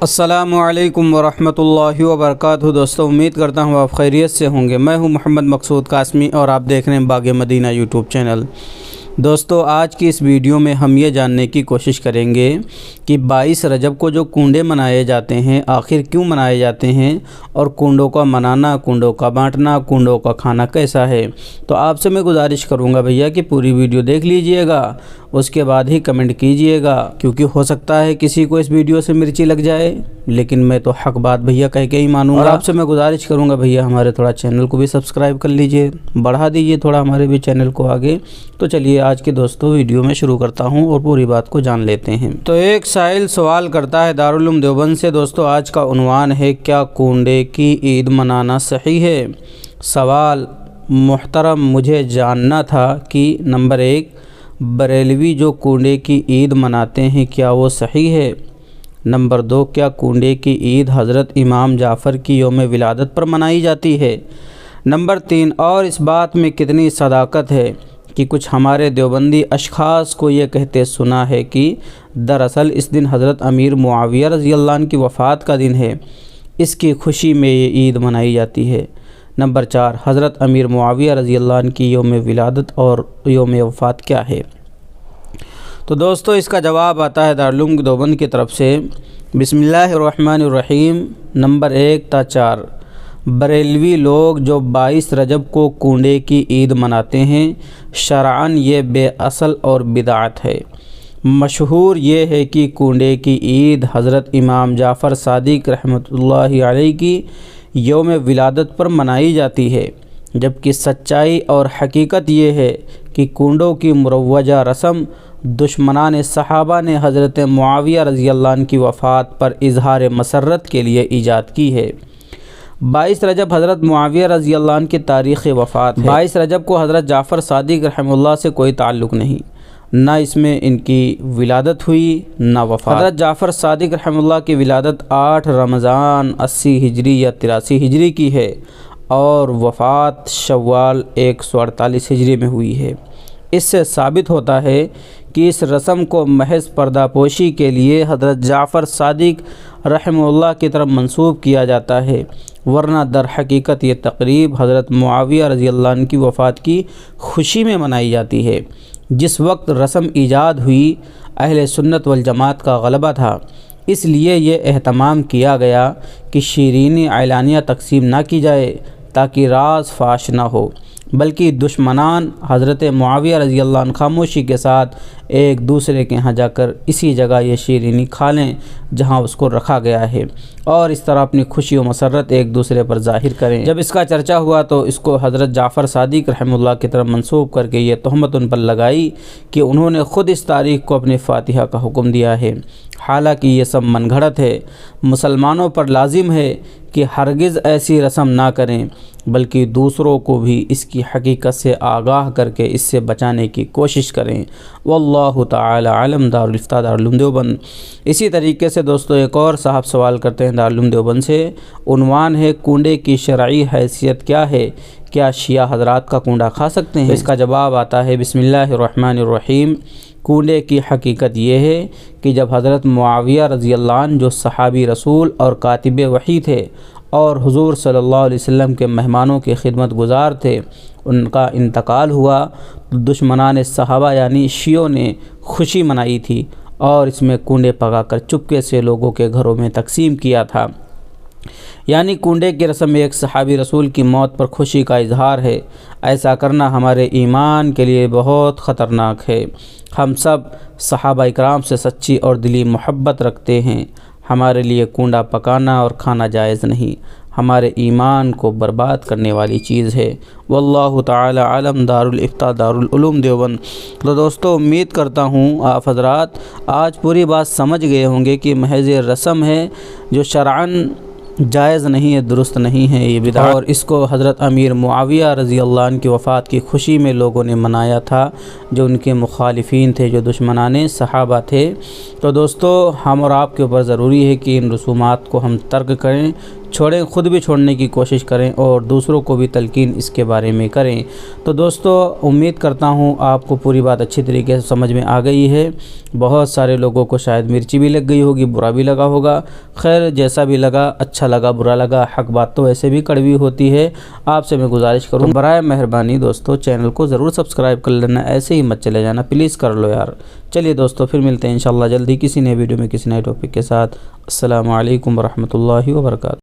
السلام علیکم ورحمۃ اللہ وبرکاتہ۔ دوستو امید کرتا ہوں آپ خیریت سے ہوں گے۔ میں ہوں محمد مقصود قاسمی اور آپ دیکھ رہے ہیں باغ مدینہ یوٹیوب چینل۔ دوستو آج کی اس ویڈیو میں ہم یہ جاننے کی کوشش کریں گے کہ 22 رجب کو جو کنڈے منائے جاتے ہیں آخر کیوں منائے جاتے ہیں، اور کنڈوں کا منانا، کنڈوں کا بانٹنا، کنڈوں کا کھانا کیسا ہے۔ تو آپ سے میں گزارش کروں گا بھیا کہ پوری ویڈیو دیکھ لیجئے گا، اس کے بعد ہی کمنٹ کیجئے گا، کیونکہ ہو سکتا ہے کسی کو اس ویڈیو سے مرچی لگ جائے، لیکن میں تو حق بات بھیا کہہ کے ہی مانوں گا۔ اور آپ سے میں گزارش کروں گا بھیا ہمارے تھوڑا چینل کو بھی سبسکرائب کر لیجئے، بڑھا دیجئے تھوڑا ہمارے بھی چینل کو آگے۔ تو چلیے آج کے دوستو ویڈیو میں شروع کرتا ہوں اور پوری بات کو جان لیتے ہیں۔ تو ایک سائل سوال کرتا ہے دارالعلوم دیوبند سے۔ دوستو آج کا عنوان ہے کیا کنڈے کی عید منانا صحیح ہے؟ سوال محترم، مجھے جاننا تھا کہ نمبر 1 بریلوی جو کنڈے کی عید مناتے ہیں کیا وہ صحیح ہے؟ نمبر 2 کیا کنڈے کی عید حضرت امام جعفر کی یوم ولادت پر منائی جاتی ہے؟ نمبر 3 اور اس بات میں کتنی صداقت ہے کہ کچھ ہمارے دیوبندی اشخاص کو یہ کہتے سنا ہے کہ دراصل اس دن حضرت امیر معاویہ رضی اللہ عنہ کی وفات کا دن ہے، اس کی خوشی میں یہ عید منائی جاتی ہے۔ نمبر 4 حضرت امیر معاویہ رضی اللہ عنہ کی یوم ولادت اور یوم وفات کیا ہے؟ تو دوستو اس کا جواب آتا ہے دارالعلوم دیوبند کی طرف سے۔ بسم اللہ الرحمن الرحیم۔ نمبر 1 تا 4 بریلوی لوگ جو 22 رجب کو کنڈے کی عید مناتے ہیں، شرعاً یہ بے اصل اور بدعت ہے۔ مشہور یہ ہے کہ کنڈے کی عید حضرت امام جعفر صادق رحمۃ اللہ علیہ کی یوم ولادت پر منائی جاتی ہے، جبکہ سچائی اور حقیقت یہ ہے کہ کنڈوں کی مروجہ رسم دشمنان صحابہ نے حضرت معاویہ رضی اللہ عنہ کی وفات پر اظہار مسرت کے لیے ایجاد کی ہے۔ 22 رجب حضرت معاویہ رضی اللہ عنہ کی تاریخ وفات ہے۔ 22 رجب کو حضرت جعفر صادق رحمہ اللہ سے کوئی تعلق نہیں، نہ اس میں ان کی ولادت ہوئی نہ وفات۔ حضرت جعفر صادق رحمہ اللہ کی ولادت 8 رمضان 80 ہجری یا 83 ہجری کی ہے، اور وفات شوال 148 ہجری میں ہوئی ہے۔ اس سے ثابت ہوتا ہے کہ اس رسم کو محض پردہ پوشی کے لیے حضرت جعفر صادق رحمہ اللہ کی طرف منسوب کیا جاتا ہے، ورنہ در حقیقت یہ تقریب حضرت معاویہ رضی اللہ عنہ کی وفات کی خوشی میں منائی جاتی ہے۔ جس وقت رسم ایجاد ہوئی اہل سنت والجماعت کا غلبہ تھا، اس لیے یہ اہتمام کیا گیا کہ شیرینی اعلانیہ تقسیم نہ کی جائے تاکہ راز فاش نہ ہو، بلکہ دشمنان حضرت معاویہ رضی اللہ عنہ خاموشی کے ساتھ ایک دوسرے کے ہاں جا کر اسی جگہ یہ شیرینی کھا لیں جہاں اس کو رکھا گیا ہے، اور اس طرح اپنی خوشی و مسرت ایک دوسرے پر ظاہر کریں۔ جب اس کا چرچا ہوا تو اس کو حضرت جعفر صادق رحمہ اللہ کی طرف منسوب کر کے یہ تہمت ان پر لگائی کہ انہوں نے خود اس تاریخ کو اپنے فاتحہ کا حکم دیا ہے، حالانکہ یہ سب من گھڑت ہے۔ مسلمانوں پر لازم ہے کہ ہرگز ایسی رسم نہ کریں، بلکہ دوسروں کو بھی اس کی حقیقت سے آگاہ کر کے اس سے بچانے کی کوشش کریں۔ واللہ تعالی علم۔ دارالفتہ دارالعلوم دیوبند۔ اسی طریقے سے دوستو ایک اور صاحب سوال کرتے ہیں دارالعلوم دیوبند سے۔ عنوان ہے کنڈے کی شرعی حیثیت کیا ہے؟ کیا شیعہ حضرات کا کنڈا کھا سکتے ہیں؟ اس کا جواب آتا ہے بسم اللہ الرحمن الرحیم۔ کنڈے کی حقیقت یہ ہے کہ جب حضرت معاویہ رضی اللہ عنہ جو صحابی رسول اور کاتب وحی تھے اور حضور صلی اللہ علیہ وسلم کے مہمانوں کی خدمت گزار تھے، ان کا انتقال ہوا تو دشمنان صحابہ یعنی شیعوں نے خوشی منائی تھی اور اس میں کنڈے پکا کر چپکے سے لوگوں کے گھروں میں تقسیم کیا تھا۔ یعنی کنڈے کی رسم ایک صحابی رسول کی موت پر خوشی کا اظہار ہے۔ ایسا کرنا ہمارے ایمان کے لیے بہت خطرناک ہے۔ ہم سب صحابہ اکرام سے سچی اور دلی محبت رکھتے ہیں، ہمارے لیے کنڈا پکانا اور کھانا جائز نہیں، ہمارے ایمان کو برباد کرنے والی چیز ہے۔ واللہ تعالی عالم۔ دارالفتہ دارالعلوم دیوبند۔ تو دوستو امید کرتا ہوں آپ حضرات آج پوری بات سمجھ گئے ہوں گے کہ محض رسم ہے جو شرعاً جائز نہیں ہے، درست نہیں ہے، یہ بدعت، اور اس کو حضرت امیر معاویہ رضی اللہ عنہ کی وفات کی خوشی میں لوگوں نے منایا تھا جو ان کے مخالفین تھے، جو دشمنان صحابہ تھے۔ تو دوستو ہم اور آپ کے اوپر ضروری ہے کہ ان رسومات کو ہم ترک کریں، چھوڑیں، خود بھی چھوڑنے کی کوشش کریں اور دوسروں کو بھی تلقین اس کے بارے میں کریں۔ تو دوستو امید کرتا ہوں آپ کو پوری بات اچھی طریقے سے سمجھ میں آ گئی ہے۔ بہت سارے لوگوں کو شاید مرچی بھی لگ گئی ہوگی، برا بھی لگا ہوگا، خیر جیسا بھی لگا، اچھا لگا برا لگا، حق بات تو ویسے بھی کڑوی ہوتی ہے۔ آپ سے میں گزارش کروں برائے مہربانی دوستو چینل کو ضرور سبسکرائب کر لینا، ایسے ہی مت چلے جانا، پلیز کر لو یار۔ چلیے دوستو پھر ملتے ہیں انشاءاللہ جلدی کسی نئے ویڈیو میں کسی نئے ٹاپک کے ساتھ۔ السلام علیکم ورحمۃ اللہ وبرکاتہ۔